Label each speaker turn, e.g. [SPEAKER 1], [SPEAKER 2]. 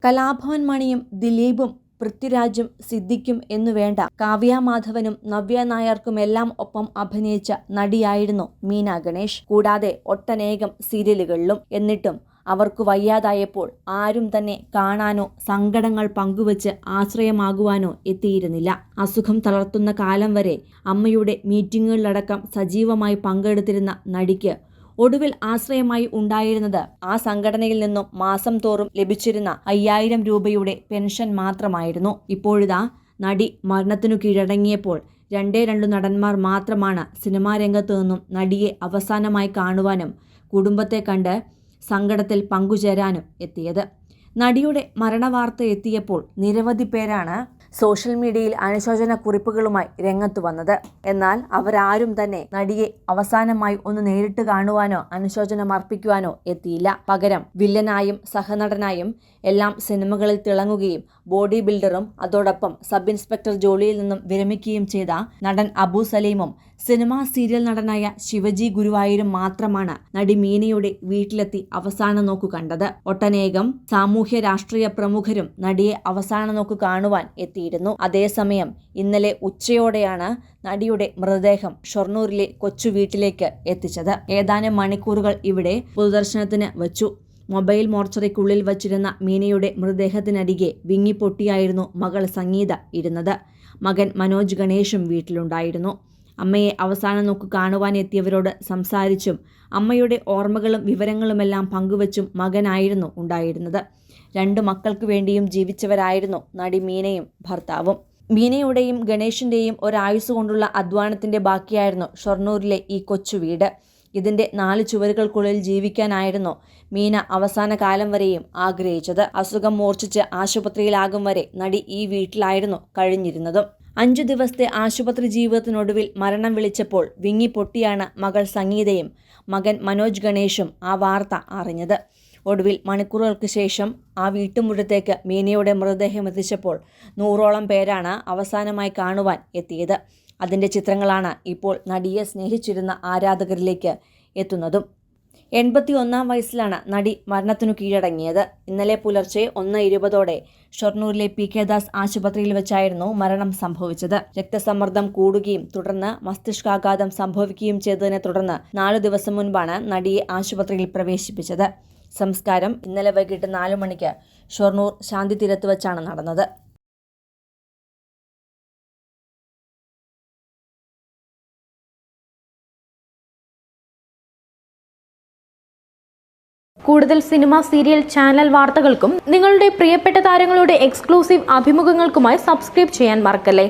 [SPEAKER 1] കലാഭവൻ മണിയും ദിലീപും പൃഥ്വിരാജും സിദ്ദിഖും എന്നുവേണ്ട കാവ്യ മാധവനും നവ്യ നായർക്കുമെല്ലാം ഒപ്പം അഭിനയിച്ച നടിയായിരുന്നു മീന ഗണേഷ്. കൂടാതെ ഒട്ടനേകം സീരിയലുകളിലും. എന്നിട്ടും അവർക്കു വയ്യാതായപ്പോൾ ആരും തന്നെ കാണാനോ സങ്കടങ്ങൾ പങ്കുവച്ച് ആശ്രയമാകുവാനോ എത്തിയിരുന്നില്ല. അസുഖം തളർത്തുന്ന കാലം വരെ അമ്മയുടെ മീറ്റിങ്ങുകളിലടക്കം സജീവമായി പങ്കെടുത്തിരുന്ന നടിക്ക് ഒടുവിൽ ആശ്രയമായി ഉണ്ടായിരുന്നത് ആ സംഘടനയിൽ നിന്നും മാസം തോറും ലഭിച്ചിരുന്ന 5000 രൂപയുടെ പെൻഷൻ മാത്രമായിരുന്നു. ഇപ്പോഴിതാ നടി മരണത്തിനു കീഴടങ്ങിയപ്പോൾ 2 നടന്മാർ മാത്രമാണ് സിനിമാ രംഗത്തു നിന്നും നടിയെ അവസാനമായി കാണുവാനും കുടുംബത്തെ കണ്ട് സങ്കടത്തിൽ പങ്കുചേരാനും എത്തിയത്. നടിയുടെ മരണവാർത്ത എത്തിയപ്പോൾ നിരവധി പേരാണ് സോഷ്യൽ മീഡിയയിൽ അനുശോചന കുറിപ്പുകളുമായി രംഗത്തു വന്നത്. എന്നാൽ അവരാരും തന്നെ നടിയെ അവസാനമായി ഒന്ന് നേരിട്ട് കാണുവാനോ അനുശോചനം അർപ്പിക്കുവാനോ എത്തിയില്ല. പകരം വില്ലനായും സഹനടനായും എല്ലാം സിനിമകളിൽ തിളങ്ങുകയും ബോഡി ബിൽഡറും അതോടൊപ്പം സബ് ഇൻസ്പെക്ടർ ജോലിയിൽ നിന്നും വിരമിക്കുകയും ചെയ്ത നടൻ അബു സലീമും സിനിമാ സീരിയൽ നടനായ ശിവജി ഗുരുവായൂരും മാത്രമാണ് നടി മീനയുടെ വീട്ടിലെത്തി അവസാന നോക്കു കണ്ടത്. ഒട്ടനേകം സാമൂഹ്യ രാഷ്ട്രീയ പ്രമുഖരും നടിയെ അവസാന നോക്കു കാണുവാൻ എത്തിയിരുന്നു. അതേസമയം ഇന്നലെ ഉച്ചയോടെയാണ് നടിയുടെ മൃതദേഹം ഷൊർണൂരിലെ കൊച്ചു വീട്ടിലേക്ക് എത്തിച്ചത്. ഏതാനും മണിക്കൂറുകൾ ഇവിടെ പൊതുദർശനത്തിന് വച്ചു. മൊബൈൽ മോർച്ചറിക്കുള്ളിൽ വച്ചിരുന്ന മീനയുടെ മൃതദേഹത്തിനരികെ വിങ്ങിപ്പൊട്ടിയായിരുന്നു മകൾ സംഗീത ഇരുന്നത്. മകൻ മനോജ് ഗണേഷും വീട്ടിലുണ്ടായിരുന്നു. അമ്മയെ അവസാന നോക്കു കാണുവാൻ എത്തിയവരോട് സംസാരിച്ചും അമ്മയുടെ ഓർമ്മകളും വിവരങ്ങളുമെല്ലാം പങ്കുവച്ചും മകനായിരുന്നു ഉണ്ടായിരുന്നത്. 2 മക്കൾക്ക് വേണ്ടിയും ജീവിച്ചവരായിരുന്നു നടി മീനയും ഭർത്താവും. മീനയുടെയും ഗണേഷിൻ്റെയും ഒരായുസ് കൊണ്ടുള്ള അധ്വാനത്തിൻ്റെ ബാക്കിയായിരുന്നു ഷൊർണൂരിലെ ഈ കൊച്ചു വീട്. ഇതിൻ്റെ 4 ചുവരുകൾക്കുള്ളിൽ ജീവിക്കാനായിരുന്നു മീന അവസാന കാലം വരെയും ആഗ്രഹിച്ചത്. അസുഖം മൂർച്ഛിച്ച് ആശുപത്രിയിലാകും വരെ നടി ഈ വീട്ടിലായിരുന്നു കഴിഞ്ഞിരുന്നതും. 5 ദിവസത്തെ ആശുപത്രി ജീവിതത്തിനൊടുവിൽ മരണം വിളിച്ചപ്പോൾ വിങ്ങിപ്പൊട്ടിയാണ് മകൾ സംഗീതയും മകൻ മനോജ് ഗണേഷും ആ വാർത്ത അറിഞ്ഞത്. ഒടുവിൽ മണിക്കൂറുകൾക്ക് ശേഷം ആ വീട്ടുമുറ്റത്തേക്ക് മീനയുടെ മൃതദേഹം എത്തിച്ചപ്പോൾ 100ഓളം പേരാണ് അവസാനമായി കാണുവാൻ എത്തിയത്. അതിൻ്റെ ചിത്രങ്ങളാണ് ഇപ്പോൾ നടിയെ സ്നേഹിച്ചിരുന്ന ആരാധകരിലേക്ക് എത്തുന്നതും. 81 വയസ്സിലാണ് നടി മരണത്തിനു കീഴടങ്ങിയത്. ഇന്നലെ പുലർച്ചെ 1:20 ഷൊർണൂരിലെ PK ദാസ് ആശുപത്രിയിൽ വെച്ചായിരുന്നു മരണം സംഭവിച്ചത്. രക്തസമ്മർദ്ദം കൂടുകയും തുടർന്ന് മസ്തിഷ്കാഘാതം സംഭവിക്കുകയും ചെയ്തതിനെ തുടർന്ന് 4 ദിവസം മുൻപാണ് നടിയെ ആശുപത്രിയിൽ പ്രവേശിപ്പിച്ചത്. സംസ്കാരം ഇന്നലെ വൈകിട്ട് 4 മണിക്ക് ഷൊർണൂർ ശാന്തിതീരത്ത് വെച്ചാണ് നടന്നത്.
[SPEAKER 2] കൂടുതൽ സിനിമ, സീരിയൽ, ചാനൽ വാർത്തകൾക്കും നിങ്ങളുടെ പ്രിയപ്പെട്ട താരങ്ങളുടെ എക്സ്ക്ലൂസീവ് അഭിമുഖങ്ങൾക്കുമായി സബ്സ്ക്രൈബ് ചെയ്യാൻ മറക്കല്ലേ.